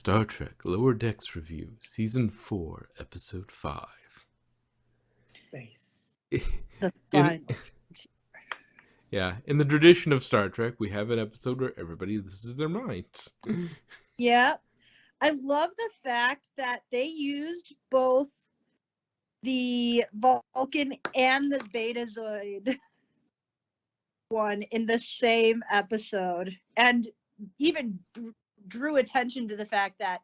Star Trek Lower Decks Review, Season 4, Episode 5. Space. The fun. In the tradition of Star Trek, we have an episode where everybody loses their minds. Yeah. I love the fact that they used both the Vulcan and the Betazoid one in the same episode, and even drew attention to the fact that,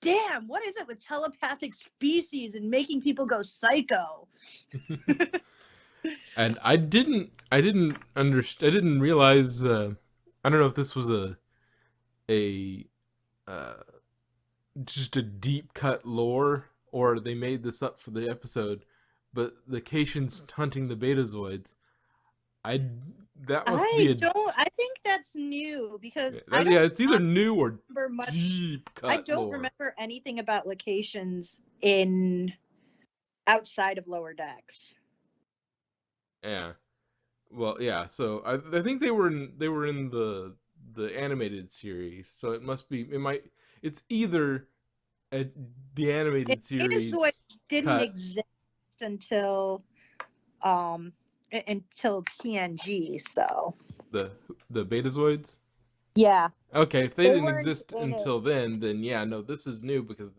damn, what is it with telepathic species and making people go psycho? And I didn't realize, I don't know if this was just a deep cut lore, or they made this up for the episode, but the Caitians hunting the Betazoids, I think that's new, because it's either new or deep cut. I don't remember anything about locations in outside of Lower Decks. Yeah, well, yeah. So I think they were in the animated series. So it's either the animated series. Betazoids didn't exist until TNG. So the Betazoids. Yeah. Okay, if they didn't exist until then yeah, no, this is new, because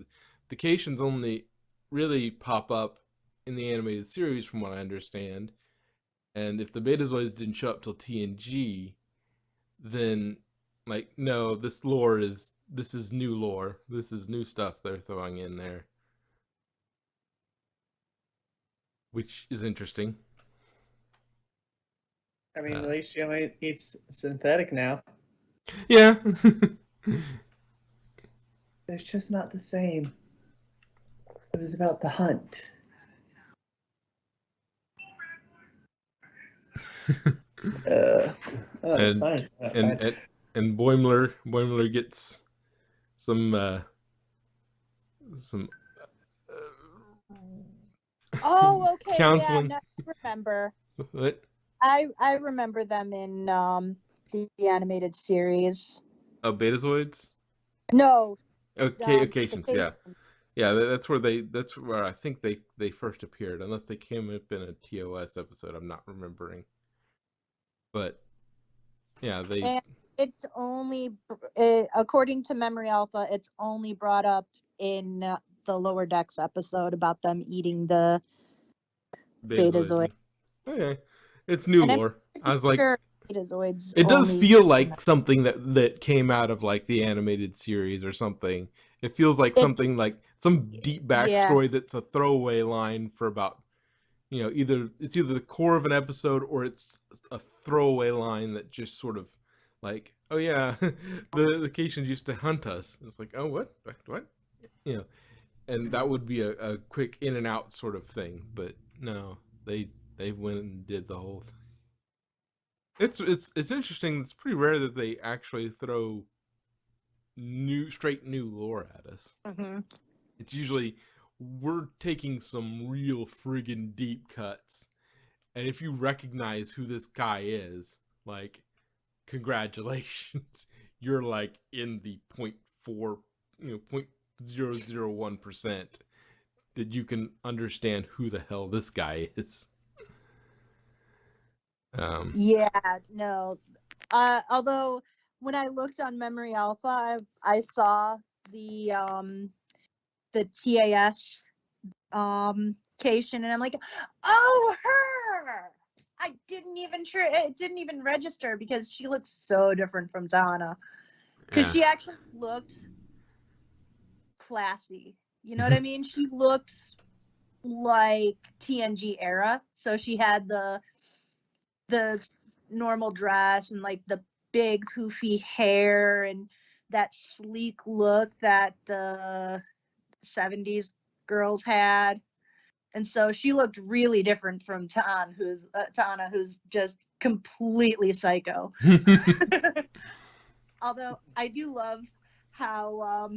the Caitians only really pop up in the animated series, from what I understand. And if the Betazoids didn't show up till TNG, then, like, no, this is new lore. This is new stuff they're throwing in there, which is interesting. I mean, at least it's synthetic now. Yeah. It's just not the same. It was about the hunt. And Boimler gets some okay, counseling. Yeah, I remember. What? I remember them in the animated series. Oh, Betazoids? No. Okay, Caitians, yeah. Yeah, that's where I think they first appeared, unless they came up in a TOS episode. I'm not remembering. But yeah, and it's only according to Memory Alpha, it's only brought up in the Lower Decks episode about them eating the Betazoid. Okay, it's new lore. I was like, Betazoids. It does feel like something that came out of, like, the animated series or something. It feels like something, like some deep backstory that's a throwaway line for about, either the core of an episode, or it's a throwaway line that just sort of like, oh yeah, the Caitians used to hunt us. It's like, oh, what, and that would be a quick in and out sort of thing. But no, they went and did the whole thing. It's interesting. It's pretty rare that they actually throw straight new lore at us. Mm-hmm. It's usually, we're taking some real friggin' deep cuts, and if you recognize who this guy is, like, congratulations, you're like in the 0.001% that you can understand who the hell this guy is. Although when I looked on Memory Alpha, I saw the TAS Cation, and I'm like, oh, her! I didn't even register, because she looks so different from Tana, because she actually looked classy. You know what I mean? She looked like TNG era, so she had the normal dress and, like, the big poofy hair and that sleek look that the 70s girls had. And so she looked really different from Tana, who's just completely psycho. Although I do love how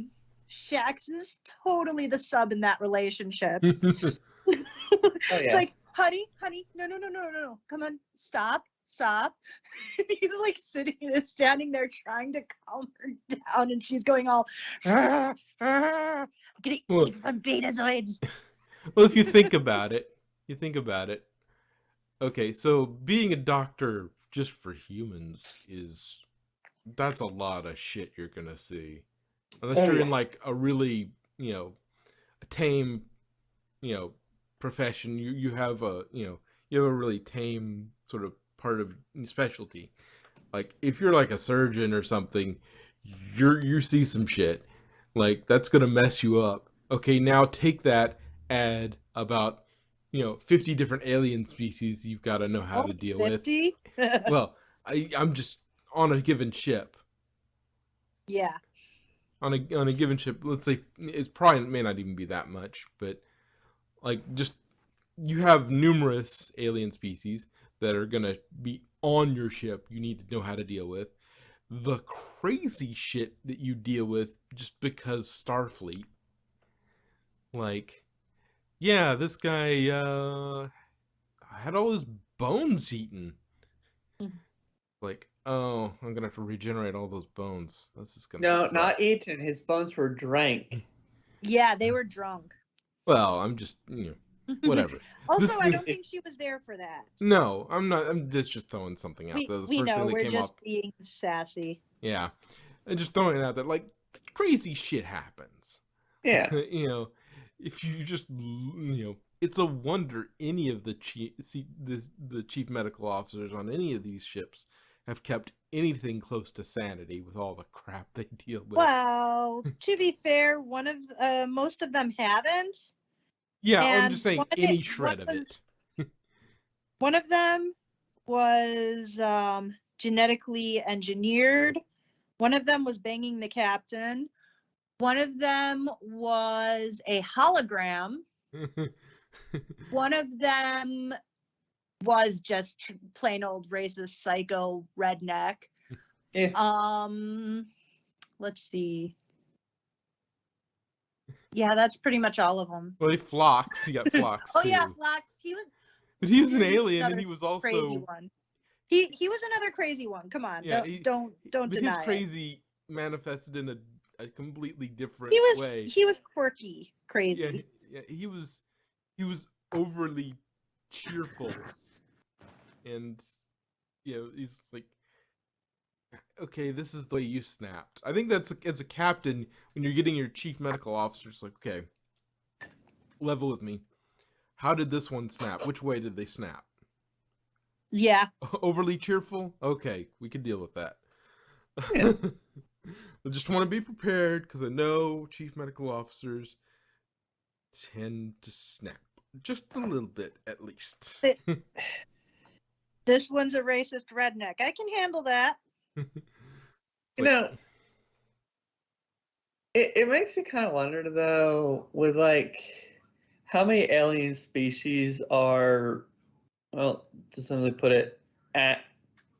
Shax is totally the sub in that relationship. It's like, honey, no, come on, stop. stop. He's like standing there trying to calm her down, and she's going all, I'm gonna eat some betazoids. Well, if you think about it, okay, so being a doctor just for humans that's a lot of shit you're gonna see. Unless you're in like a really, a tame, profession, you have a, you have a really tame sort of part of specialty. Like if you're like a surgeon or something, you see some shit. Like that's gonna mess you up. Okay, now take that, add about 50 different alien species you've got to know how to deal 50? with. Well, I'm just on a given ship. Yeah. On a given ship, let's say it's probably may not even be that much, but like just you have numerous alien species that are gonna be on your ship. You need to know how to deal with the crazy shit that you deal with just because Starfleet. Like, yeah, this guy had all his bones eaten. Like, oh, I'm gonna have to regenerate all those bones. This is gonna suck. not eaten. His bones were drank. Yeah, they were drunk. Well, I'm just, whatever. Also, I don't think she was there for that. No, I'm not. I'm just throwing something out. That was the we first know thing that we're came just up. being sassy. Yeah, and just throwing it out there. Like crazy shit happens. Yeah. If you just, it's a wonder any of the chief medical officers on any of these ships have kept anything close to sanity with all the crap they deal with. Well, to be fair, most of them haven't. Yeah, I'm just saying any shred of it. One of them was genetically engineered. One of them was banging the captain. One of them was a hologram. One of them was just plain old racist psycho redneck. Yeah. Let's see. Yeah, that's pretty much all of them. Well, Phlox. You got Phlox too. Oh yeah, Phlox. But he was an alien, and he was also crazy one. He was another crazy one. Come on, yeah, don't deny his crazy manifested in a completely different way. He was quirky, crazy. Yeah, he was overly cheerful, and he's like, okay, this is the way you snapped. I think that's as a captain when you're getting your chief medical officer, it's like, okay, level with me. How did this one snap? Which way did they snap? Yeah. Overly cheerful? Okay, we can deal with that. Yeah. I just want to be prepared because I know chief medical officers tend to snap. Just a little bit, at least. This one's a racist redneck. I can handle that. It makes you kind of wonder, though, with like how many alien species are, well, to simply put it,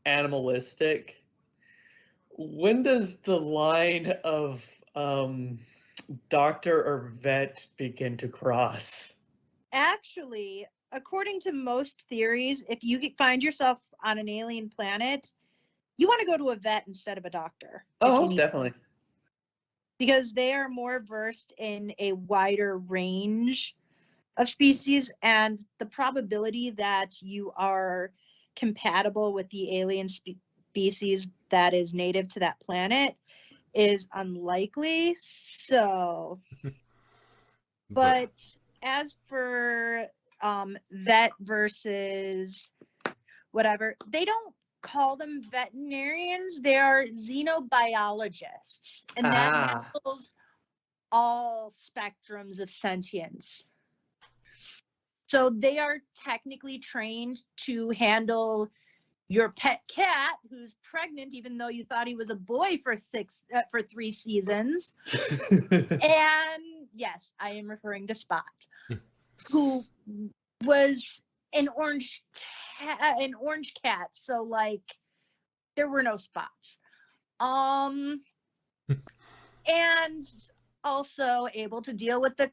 animalistic. When does the line of doctor or vet begin to cross? Actually, according to most theories, if you find yourself on an alien planet, you want to go to a vet instead of a doctor. Oh, most definitely. Because they are more versed in a wider range of species, and the probability that you are compatible with the alien species that is native to that planet is unlikely. So, but as for vet versus whatever, they don't call them veterinarians. They are xenobiologists, and that handles all spectrums of sentience. So they are technically trained to handle your pet cat who's pregnant, even though you thought he was a boy for 3 seasons. And yes, I am referring to Spot, who was an orange cat. So like, there were no spots. And also able to deal with the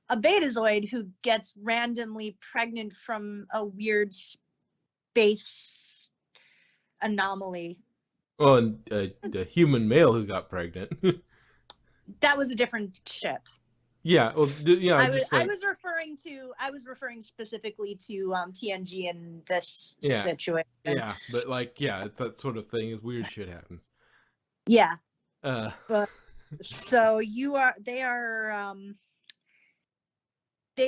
a Betazoid who gets randomly pregnant from a weird space anomaly. Oh, and the human male who got pregnant. That was a different ship. Yeah, well, yeah, I like, was referring specifically to TNG in this yeah, situation. yeah, but like, yeah, it's that sort of thing. Is weird shit happens. Yeah, Uh, but so they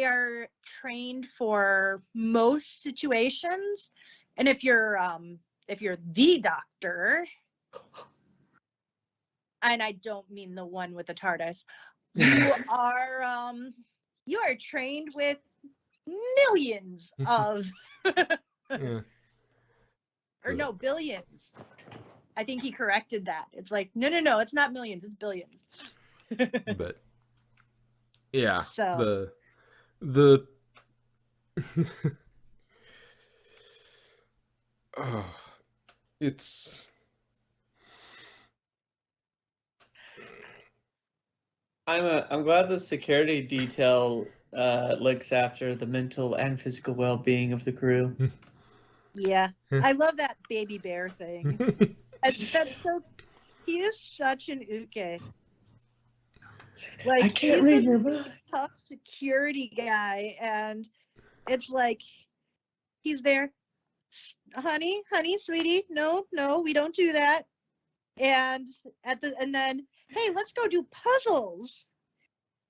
are trained for most situations, and if you're the doctor, and I don't mean the one with the TARDIS, you are trained with millions of yeah, or no, billions. I think he corrected that. It's like, no, it's not millions, it's billions. but yeah, So the oh, it's I'm glad the security detail looks after the mental and physical well-being of the crew. yeah, I love that baby bear thing. That's so. He is such an uke. Like, I can't read your mind. Tough security guy, and it's like he's there, honey, sweetie, no, we don't do that. And then, hey, let's go do puzzles.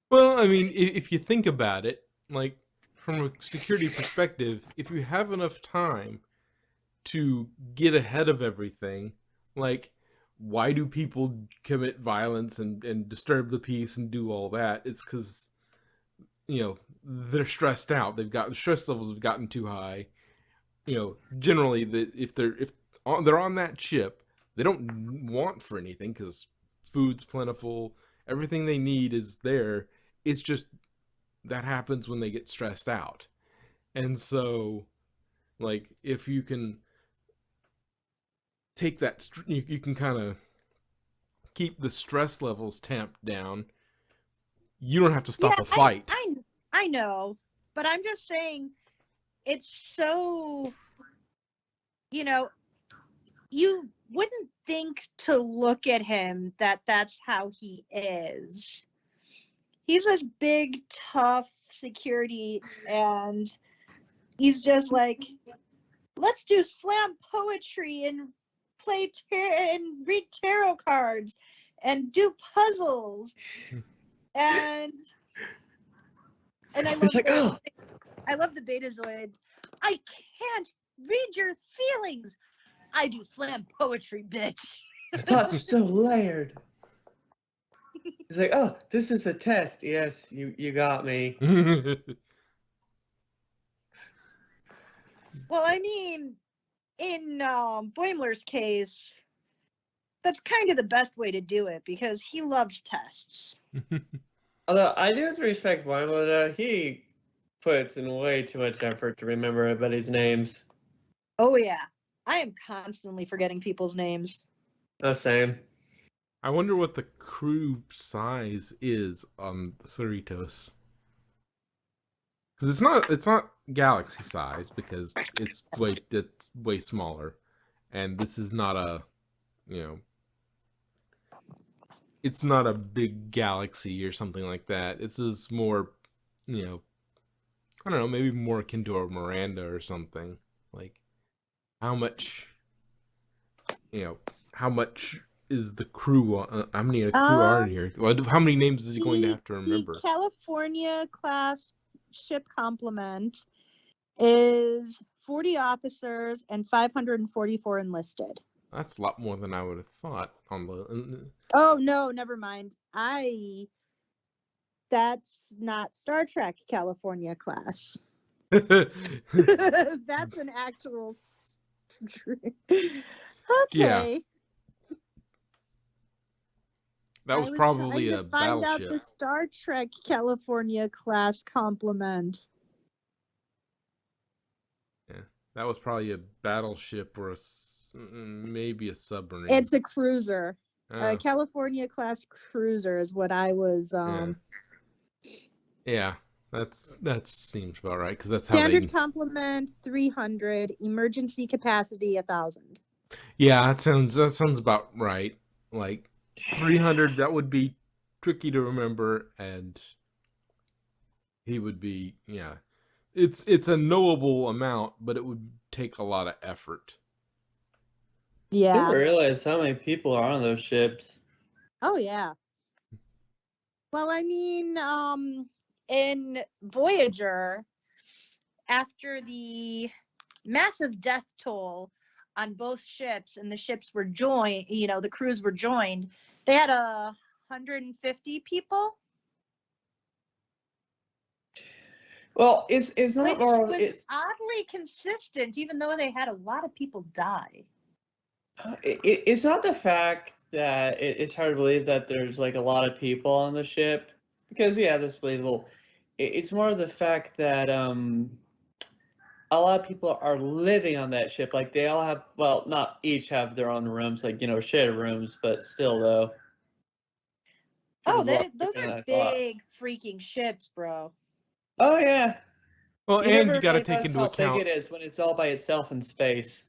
Well, I mean, if you think about it, like from a security perspective, if you have enough time to get ahead of everything, like, why do people commit violence and disturb the peace and do all that? It's because, they're stressed out. The stress levels have gotten too high. Generally, if they're on that ship, they don't want for anything because food's plentiful. Everything they need is there. It's just that happens when they get stressed out. And so, like, if you can take that, you can kind of keep the stress levels tamped down. You don't have to stop a fight. I know, but I'm just saying, it's so, you wouldn't think to look at him that that's how he is. He's this big, tough security, and he's just like, let's do slam poetry and and read tarot cards and do puzzles. And I love I love the Betazoid. I can't read your feelings. I do slam poetry, bitch. Your thoughts are so layered. He's like, oh, this is a test. Yes, you got me. Well, I mean, in Boimler's case, that's kind of the best way to do it because he loves tests. Although I do have to respect Boimler, he puts in way too much effort to remember everybody's names. Oh yeah, I am constantly forgetting people's names. The same. I wonder what the crew size is on the Cerritos. Because it's not galaxy size because it's way smaller, and this is not a, it's not a big galaxy or something like that. This is more, I don't know, maybe more akin to a Miranda or something. Like, how much is the crew? How many crew are here? How many names is he going to have to remember? The California class ship complement is 40 officers and 544 enlisted. That's a lot more than I would have thought. Oh no, never mind. That's not Star Trek California class. That's an actual. Okay. Yeah. That was probably a battleship. Find out the Star Trek California class complement. Yeah, that was probably a battleship or maybe a submarine. It's a cruiser. A California class cruiser is what I was. Yeah. That seems about right because that's how Standard they. complement 300, emergency capacity 1,000. Yeah, that sounds about right. Like 300, that would be tricky to remember, and he would be It's a knowable amount, but it would take a lot of effort. I Yeah. didn't realize how many people are on those ships. Oh yeah. Well, I mean, in Voyager, after the massive death toll on both ships, and the ships were joined, the crews were joined, they had 150 people, Well, it's not which more. was oddly consistent, even though they had a lot of people die. It's not the fact that it's hard to believe that there's like a lot of people on the ship, because yeah, that's believable. It's more of the fact that a lot of people are living on that ship. Like they all have, well, not each have their own rooms, like shared rooms, but still though. Oh, There's a lot those different than are I thought. big freaking ships, bro. Oh yeah, Well, you and you never got to take realize into how big account. it is when it's all by itself in space.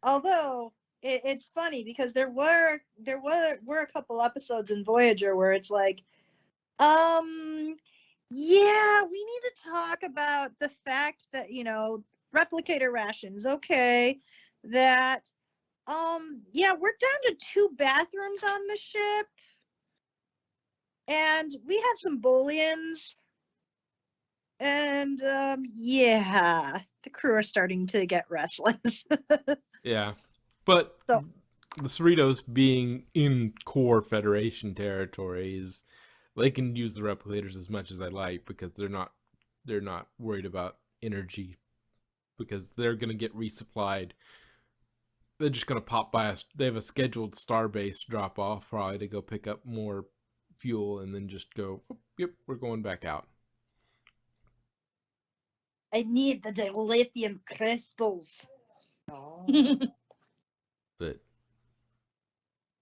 Although it's funny because there were a couple episodes in Voyager where it's like, yeah, we need to talk about the fact that replicator rations. Okay, that yeah, we're down to 2 bathrooms on the ship, and we have some Booleans, and yeah, the crew are starting to get restless. Yeah, but So the Cerritos being in core Federation territory they can use the replicators as much as they like because they're not worried about energy because they're gonna get resupplied. They're just gonna pop by us. They have a scheduled starbase drop off probably to go pick up more fuel and then just go. Oh, yep, we're going back out. I need the dilithium crystals. But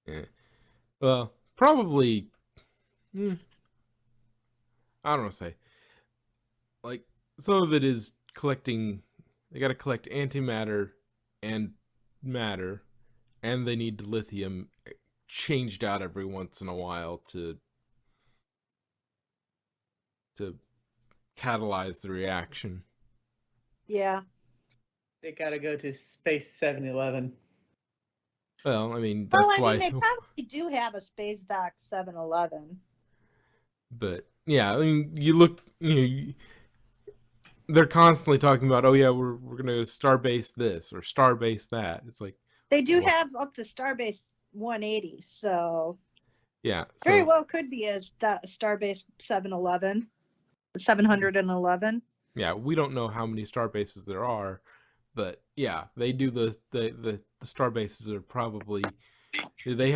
yeah, well, probably. I don't want to say. Like some of it is collecting. They got to collect antimatter and matter, and they need lithium changed out every once in a while to catalyze the reaction. Yeah. They gotta go to Space 7-Eleven. Well, I mean that's why. They probably do have a space dock 7-Eleven. But yeah, I mean you look. They're constantly talking about, oh yeah, we're gonna starbase this or starbase that. It's like They do what? have up to Starbase 180, so Yeah, very so well could be a Starbase 7-Eleven, 711. yeah, we don't know how many star bases there are, but yeah, they do the star bases are probably they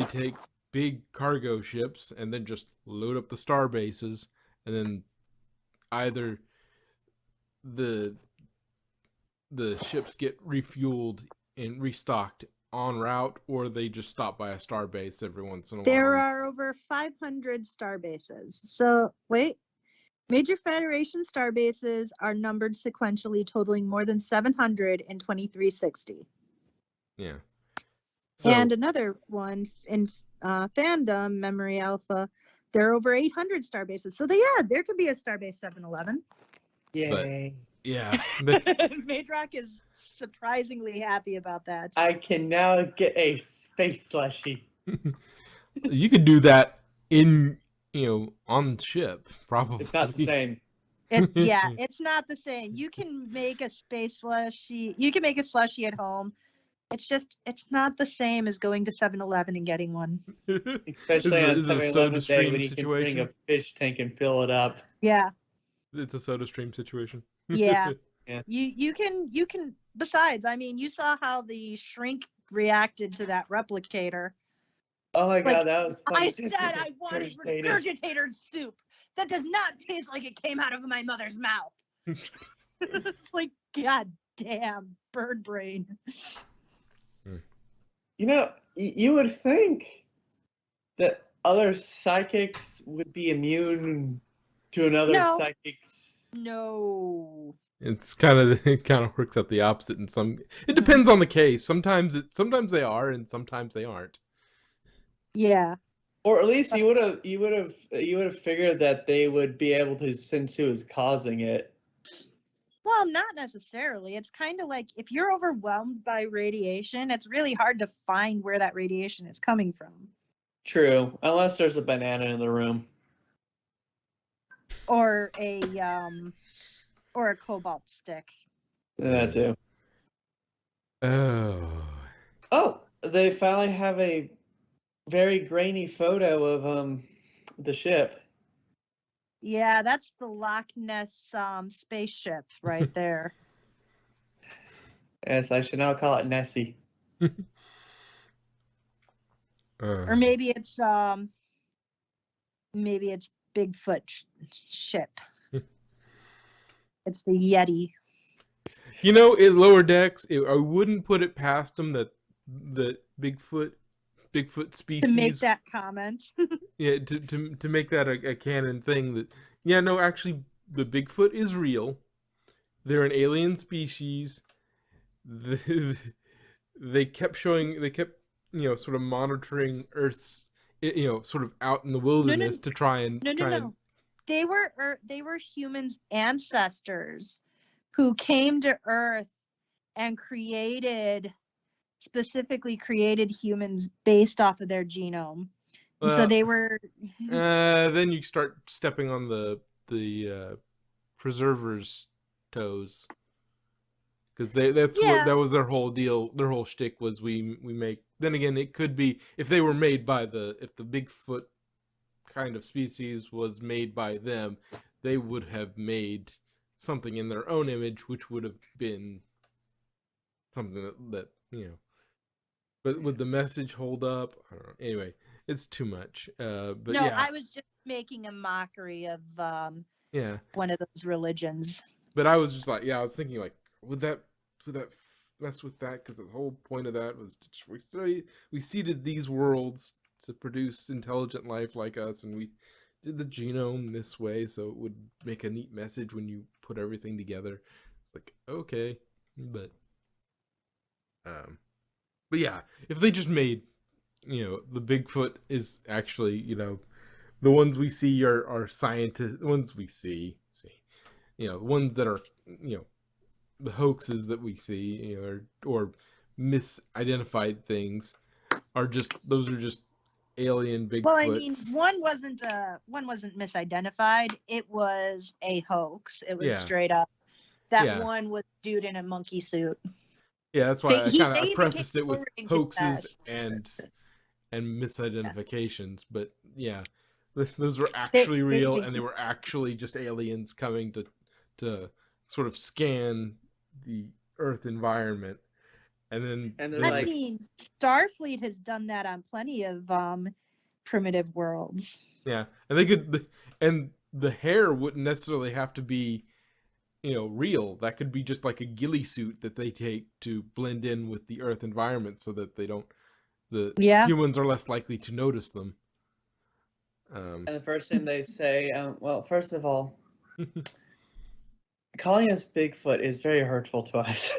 take big cargo ships and then just load up the star bases and then either the ships get refueled and restocked en route or they just stop by a star base every once in a while. There are over 500 starbases. So wait, major Federation starbases are numbered sequentially, totaling more than 700 in 2360. Yeah. So, and another one in fandom, Memory Alpha, there are over 800 starbases. So there could be a Starbase 7-Eleven. Yay. Yeah. Madrock is surprisingly happy about that. I can now get a space slushy. You could do that on the ship, probably. It's not the same. Yeah, it's not the same. You can make a space slushy. You can make a slushy at home. It's not the same as going to 7-Eleven and getting one. Especially on 7-Eleven day when you situation? can bring a fish tank and fill it up. Yeah. It's a soda stream situation. Yeah. Yeah. You can besides, I mean, you saw how the shrink reacted to that replicator. Oh my god, that was funny. I said I wanted regurgitator soup. That does not taste like it came out of my mother's mouth. It's like, god damn, bird brain. You would think that other psychics would be immune to another No. psychic's. No. It kind of works out the opposite in some. It depends on the case. Sometimes they are, and sometimes they aren't. Yeah. Or at least you would have figured that they would be able to sense who is causing it. Well, not necessarily. It's kind of like if you're overwhelmed by radiation, it's really hard to find where that radiation is coming from. True, unless there's a banana in the room. Or a cobalt stick. That too. Oh, they finally have a very grainy photo of the ship. Yeah, that's the Loch Ness spaceship right there. Yes, I should now call it Nessie. Or maybe it's Bigfoot ship. It's the Yeti. You know, in lower decks, I wouldn't put it past them that the Bigfoot species To make that comment. yeah, to make that a canon thing that yeah, no, actually the Bigfoot is real. They're an alien species. They kept sort of monitoring Earth's sort of out in the wilderness to try and No. They were humans' ancestors who came to Earth and specifically created humans based off of their genome. So they were. Then you start stepping on the preservers' toes, because that was their whole deal. Their whole shtick was we make. Then again, it could be if they were made by if the Bigfoot kind of species was made by them, they would have made something in their own image, which would have been something that But would the message hold up? I don't know. Anyway, it's too much. But no, yeah. I was just making a mockery of one of those religions. But I was just like, I was thinking like, would that mess with that? Because the whole point of that was we seeded these worlds to produce intelligent life like us, and we did the genome this way, so it would make a neat message when you put everything together. It's like, okay, but yeah, if they just made, the Bigfoot is actually, the ones we see are scientists. The ones we see, the ones that are, the hoaxes that we see, or misidentified things those are just alien Bigfoots. Well, I mean, one wasn't misidentified. It was a hoax. It was straight up. That one was dude in a monkey suit. Yeah, that's why I prefaced it with hoaxes and misidentifications. But yeah, those were actually real, and they were actually just aliens coming to sort of scan the Earth environment. And then I mean, Starfleet has done that on plenty of primitive worlds. Yeah, and and the hair wouldn't necessarily have to be real. That could be just like a ghillie suit that they take to blend in with the Earth environment, so that humans are less likely to notice them. And the first thing they say, well, first of all, calling us Bigfoot is very hurtful to us.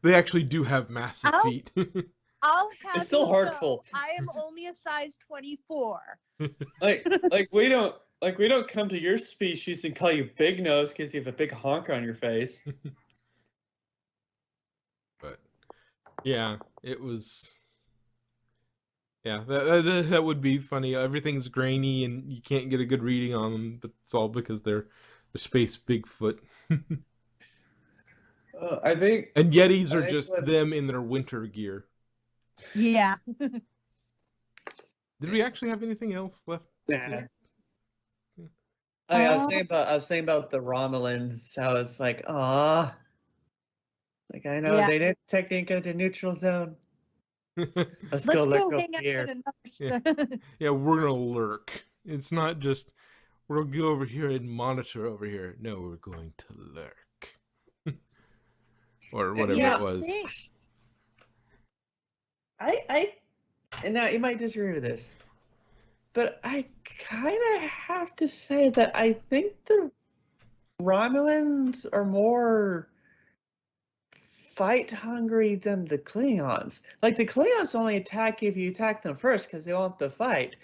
They actually do have massive feet. It's still hurtful. I am only a size 24. like we don't come to your species and call you Big Nose because you have a big honker on your face. But yeah, it was. Yeah, that would be funny. Everything's grainy and you can't get a good reading on them, but it's all because they're space Bigfoot. I think. And Yetis are just them in their winter gear. Yeah. Did we actually have anything else left? Yeah. I was saying about the Romulans. How it's like, ah, like I know they didn't technically go to neutral zone. Let's go hang out here. Yeah, we're gonna lurk. It's not just we'll go over here and monitor over here. No, we're going to lurk. Or whatever it was. And now you might disagree with this. But I kind of have to say that I think the Romulans are more fight hungry than the Klingons. Like, the Klingons only attack you if you attack them first because they want the fight.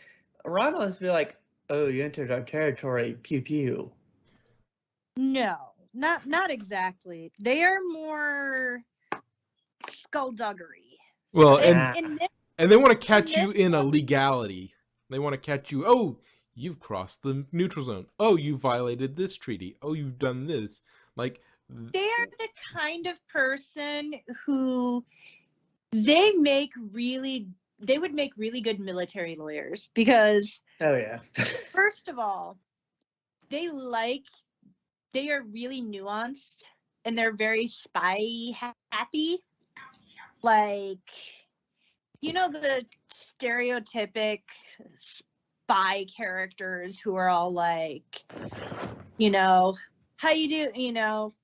Romulans be like, oh, you entered our territory, pew pew. No, not exactly. They are more skullduggery. Well, and they want to catch you in a legality. They want to catch you. Oh, you've crossed the neutral zone. Oh, you violated this treaty. Oh, you've done this. Like, they're the kind of person who they would make really good military lawyers because oh yeah. First of all, they are really nuanced and they're very spy happy. Like, you know, the stereotypic spy characters who are all like, you know, how you do, you know,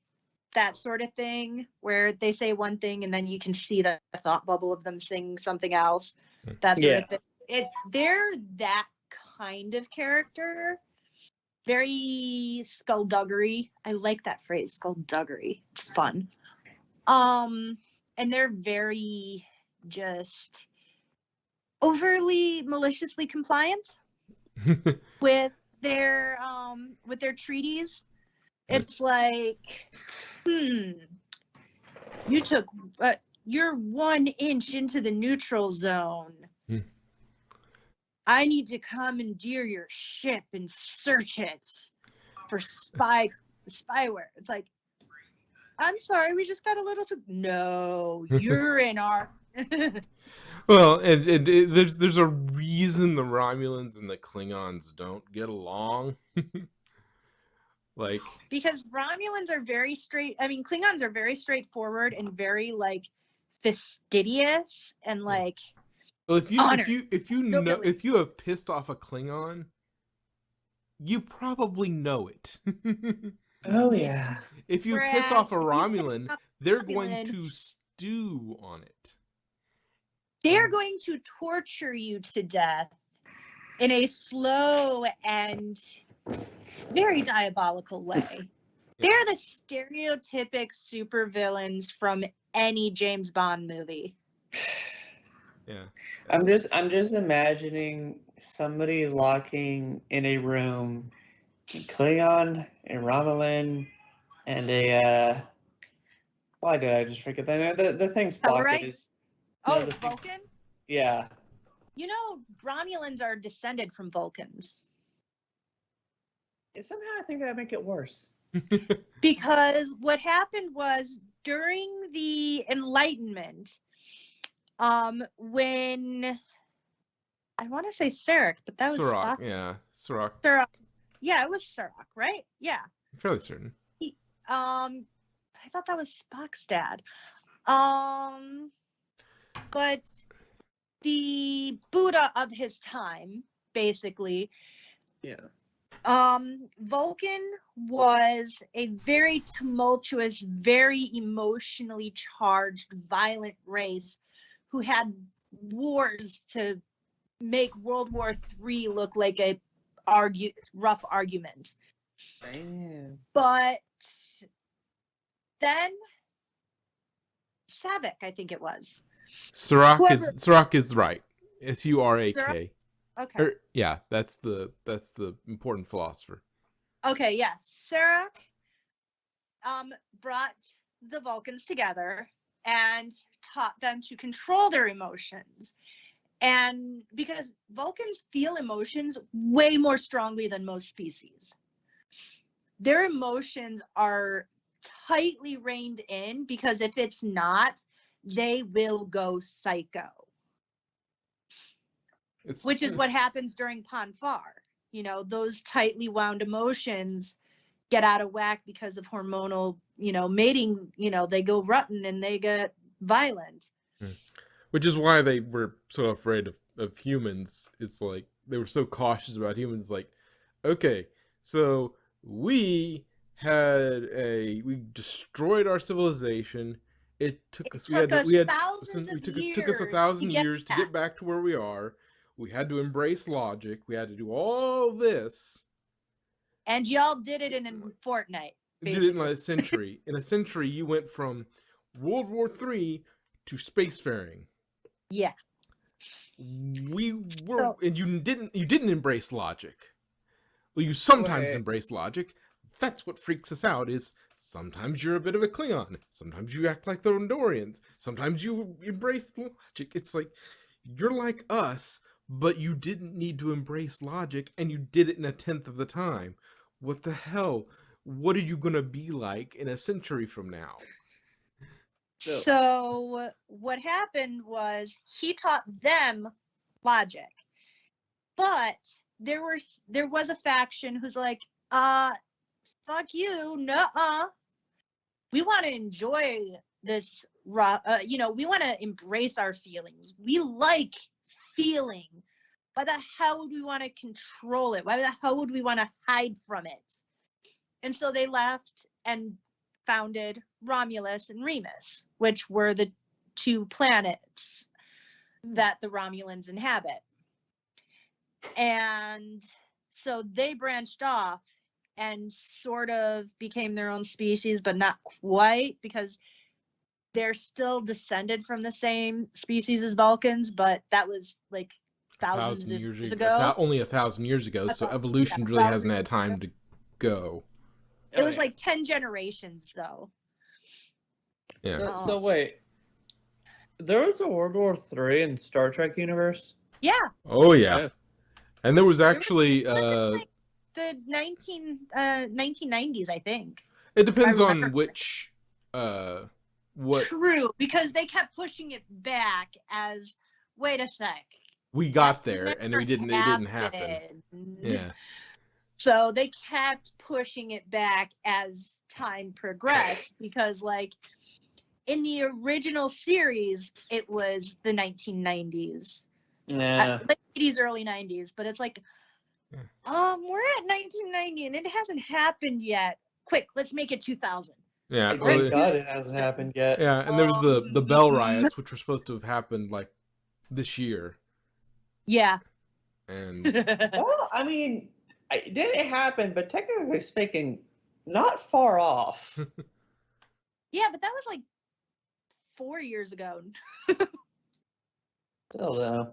that sort of thing where they say one thing and then you can see the thought bubble of them saying something else. That sort of thing. They're that kind of character. Very skullduggery. I like that phrase, skullduggery. It's fun. And they're very just overly maliciously compliant with their treaties. It's like, you took you're 1 inch into the neutral zone. I need to commandeer your ship and search it for spyware. It's like, I'm sorry, we just got a little too. No, you're in our. Well, and there's a reason the Romulans and the Klingons don't get along. Like, because Romulans are very straight. I mean, Klingons are very straightforward and very like fastidious and like. Well, if you know if you have pissed off a Klingon, you probably know it. Oh yeah. If you piss off a Romulan, they're going to stew on it. They're going to torture you to death in a slow and very diabolical way. Yeah. They're the stereotypic supervillains from any James Bond movie. Yeah. I'm just imagining somebody locking in a room a Klingon, a Romulan, and a why did I just forget that name? The thing Spock is. Oh, no, Vulcan? Yeah. You know, Romulans are descended from Vulcans. Somehow I think that'd make it worse. Because what happened was during the Enlightenment, when I want to say Sarek, but that was Serac. Spock's. Yeah, Serac. Serac. Yeah, it was Serac, right? Yeah. I'm fairly certain. I thought that was Spock's dad. But the Buddha of his time, basically. Yeah. Vulcan was a very tumultuous, very emotionally charged, violent race who had wars to make World War III look like a rough argument. Man. But then Savick, I think it was. Serac is right. S-U-R-A-K. Okay. Yeah, that's the important philosopher. Okay, yes. Serac brought the Vulcans together and taught them to control their emotions. And because Vulcans feel emotions way more strongly than most species. Their emotions are tightly reined in because if it's not, they will go psycho. Which is what happens during Ponfar. You know, those tightly wound emotions get out of whack because of hormonal, mating, they go rotten and they get violent. Which is why they were so afraid of humans. It's like they were so cautious about humans. Like, okay, so we destroyed our civilization. It took us 1,000 years to get back to where we are. we had to embrace logic. We had to do all this. And y'all did it in a fortnight. Did it in a century. In a century, you went from World War III to spacefaring. Yeah. We were, and you didn't embrace logic. Well, you sometimes embrace logic. That's what freaks us out. Is sometimes you're a bit of a Klingon. Sometimes you act like the Andorians. Sometimes you embrace logic. It's like you're like us, but you didn't need to embrace logic, and you did it in 1/10 of the time. What the hell? What are you gonna be like in a century from now? So what happened was he taught them logic, but there was a faction who's like, fuck you, nuh-uh. We want to enjoy this, we want to embrace our feelings. We like feeling. Why the hell would we want to control it? Why the hell would we want to hide from it? And so they left and founded Romulus and Remus, which were the 2 planets that the Romulans inhabit. And so they branched off and sort of became their own species, but not quite, because they're still descended from the same species as Vulcans, but that was like thousands of years ago. Only 1,000 years ago, so evolution really hasn't had time to go. It was like 10 generations, though. Yeah. So wait, there was a World War III in Star Trek universe? Yeah. Oh yeah. And there was actually the 1990s, I think. It depends on which what. True, because they kept pushing it back as, wait a sec, we got there and it didn't happen. Yeah. So they kept pushing it back as time progressed, because like in the original series it was the 1990s. Yeah. Late 80s, early 90s, but it's like, we're at 1990 and it hasn't happened yet. Quick, let's make it 2000. Yeah. Thank God it hasn't happened yet. Yeah, and there was the Bell riots, which were supposed to have happened like this year. Yeah. And well, I mean, it didn't happen, but technically speaking, not far off. Yeah, but that was like 4 years ago. Still though.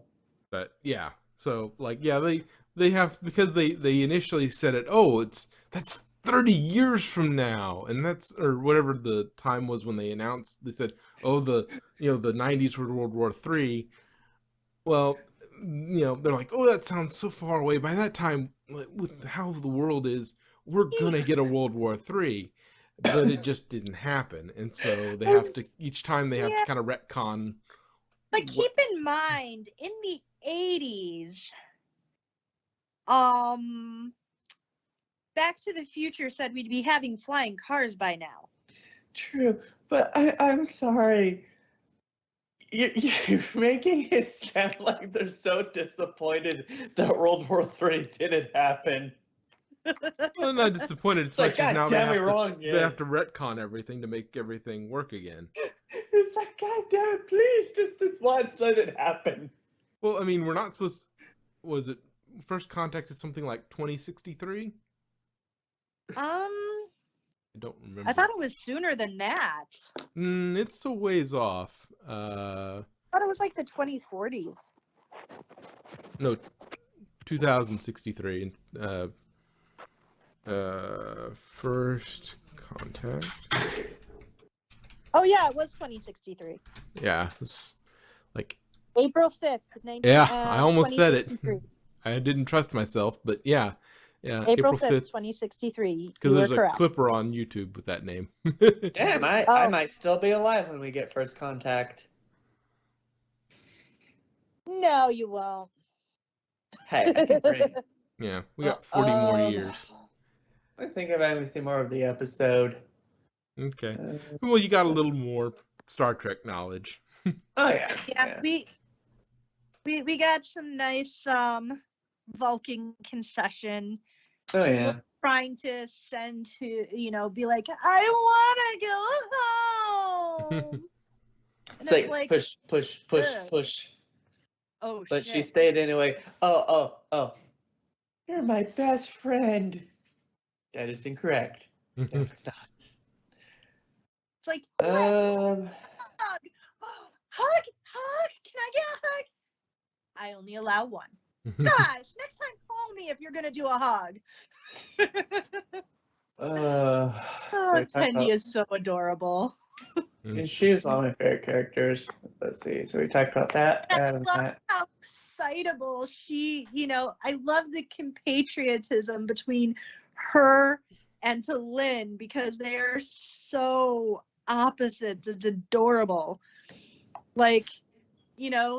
But yeah, so like they have, because they initially said it. Oh, that's 30 years from now, and that's, or whatever the time was when they announced. They said, oh, the 90s were World War III. Well, they're like, oh, that sounds so far away. By that time, with how the world is, we're gonna get a World War III, but it just didn't happen. And so they have to, each time they have to kind of retcon. But keep in mind, in the 80s, Back to the Future said we'd be having flying cars by now. True, but I'm sorry. You're making it sound like they're so disappointed that World War III didn't happen. Well, not disappointed. It's like, much as now they have to retcon everything to make everything work again. It's like, God damn it, please, just this once, let it happen. Well, I mean, we're not supposed. Was it First Contact is something like 2063? I don't remember. I thought it was sooner than that. It's a ways off. I thought it was like the 2040s. No, 2063. First Contact. Oh yeah, it was 2063. Yeah, it's like April 5th, 19. Yeah, I almost said it. I didn't trust myself, but yeah. April 5th, 2063. Because there's a clipper on YouTube with that name. Damn, I might still be alive when we get First Contact. No, you won't. Hey, I can bring. Yeah, we got 40 more years. I think of anything more of the episode. Okay. Well, you got a little more Star Trek knowledge. Oh yeah. Yeah, we got some nice Vulcan concession. Oh yeah. Trying to send to, be like, I want to go home. It's like push. Oh, But shit. she stayed anyway. Oh. You're my best friend. That is incorrect. No, it's not. It's like, let's Um, hug. Hug. Can I get a hug? I only allow one. Gosh, next time call me if you're going to do a hug. so we talked Tendy about- is so adorable. and she is one of my favorite characters. Let's see. So we talked about that. I And love that. how excitable she, I love the compatriotism between her and to Lynn because they are so opposites. It's adorable. Like,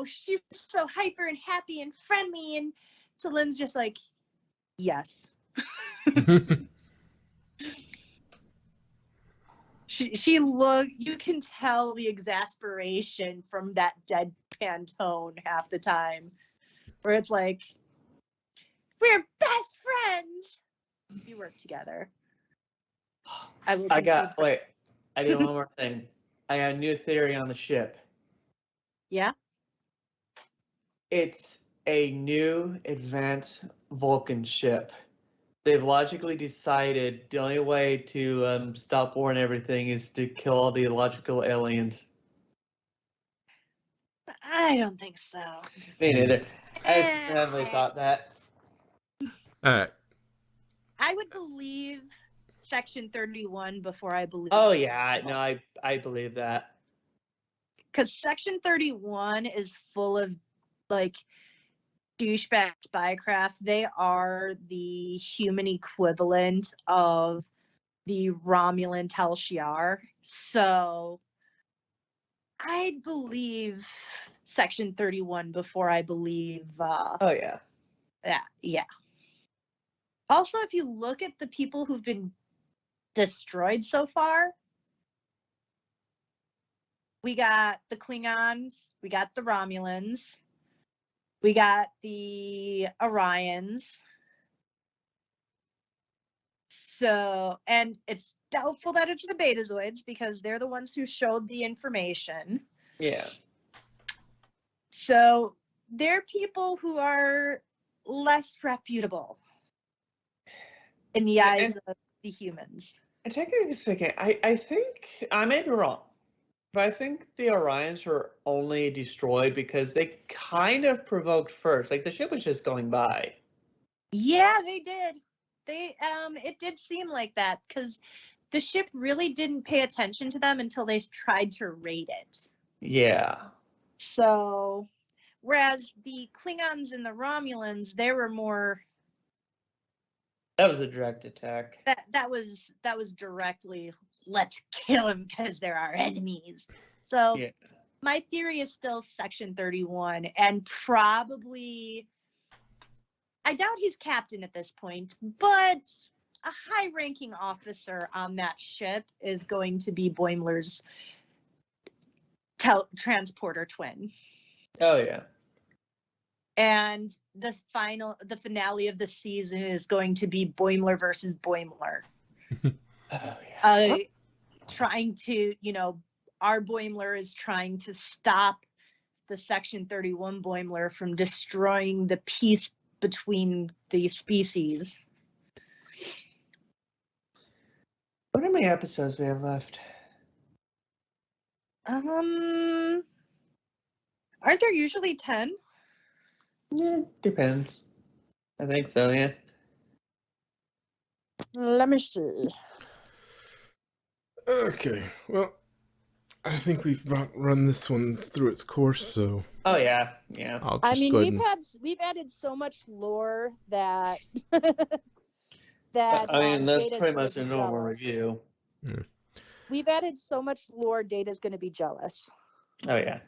she's so hyper and happy and friendly, and to Lynn's just like, yes. You can tell the exasperation from that deadpan tone half the time, where it's like, we're best friends. We work together. I will. I did one more thing. I got a new theory on the ship. Yeah. It's a new advanced Vulcan ship. They've logically decided the only way to stop war and everything is to kill all the illogical aliens. I don't think so. Me neither. I just randomly thought that. All right. I would believe Section 31 before I believe. Oh yeah, no, I believe that. Because Section 31 is full of like douchebag spycraft. They are the human equivalent of the Romulan Tal Shiar. So I'd believe Section 31 before I believe Oh yeah. yeah. Also, if you look at the people who've been destroyed so far, we got the Klingons, we got the Romulans, we got the Orions. So, and it's doubtful that it's the Betazoids because they're the ones who showed the information. Yeah. So, they're people who are less reputable in the eyes of the humans. And technically speaking, I think I may be wrong, but I think the Orions were only destroyed because they kind of provoked first. Like the ship was just going by. Yeah, they did. It did seem like that because the ship really didn't pay attention to them until they tried to raid it. Yeah. So, whereas the Klingons and the Romulans, they were more. That was a direct attack. That was directly, let's kill them because they're our enemies. So, Yeah. my theory is still Section 31, and probably. I doubt he's captain at this point, but a high-ranking officer on that ship is going to be Boimler's transporter twin. Oh yeah. And the finale of the season is going to be Boimler versus Boimler. Oh yeah. Trying to, our Boimler is trying to stop the Section 31 Boimler from destroying the peace between the species. What how many episodes we have left? Aren't there usually 10? Yeah, depends. I think so, yeah. Let me see. Okay. Well, I think we've about run this one through its course, so. Oh yeah, yeah. I'll just go ahead we've added so much lore that I mean, that's Data's pretty gonna much be a normal jealous. review. We've added so much lore, Data's going to be jealous. Oh yeah.